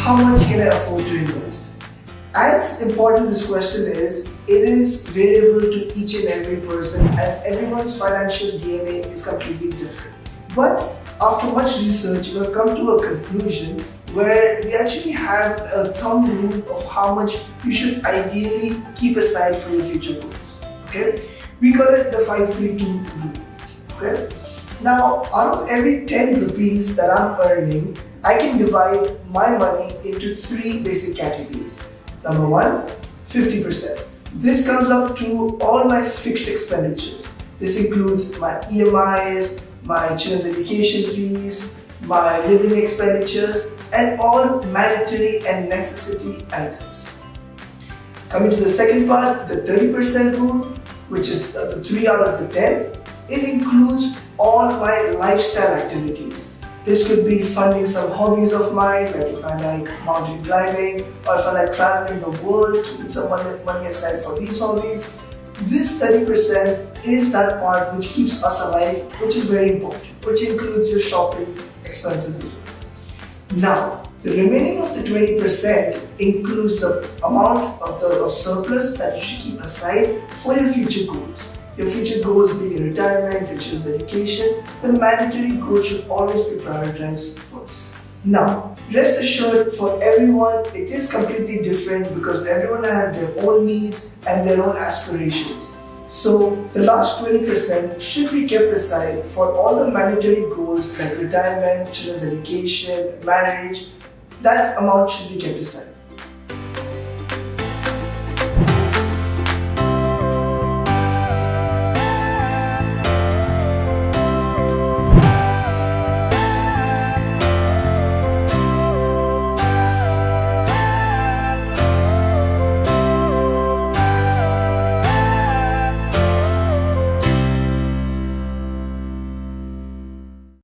how much can I afford to invest? As important this question is, it is variable to each and every person as everyone's financial DNA is completely different. But after much research, we have come to a conclusion where we actually have a thumb rule of how much you should ideally keep aside for your future goals. Okay? We call it the 532 rule. Okay? Now, out of every 10 rupees that I'm earning, I can divide my money into three basic categories. Number one, 50%. This comes up to all my fixed expenditures. This includes my EMIs, my children's education fees, my living expenditures, and all mandatory and necessity items. Coming to the second part, the 30% rule, which is the 3 out of the 10, it includes all my lifestyle activities. This could be funding some hobbies of mine, like if I like mountain climbing, or if I like traveling the world, keeping some money aside for these hobbies. This 30% is that part which keeps us alive, which is very important, which includes your shopping expenses as well. Now, the remaining of the 20% includes the amount of surplus that you should keep aside for your future goals. Your future goals being retirement, your children's education, the mandatory goals should always be prioritized first. Now, rest assured, for everyone, it is completely different because everyone has their own needs and their own aspirations. So, the last 20% should be kept aside for all the mandatory goals like retirement, children's education, marriage. That amount should be kept aside.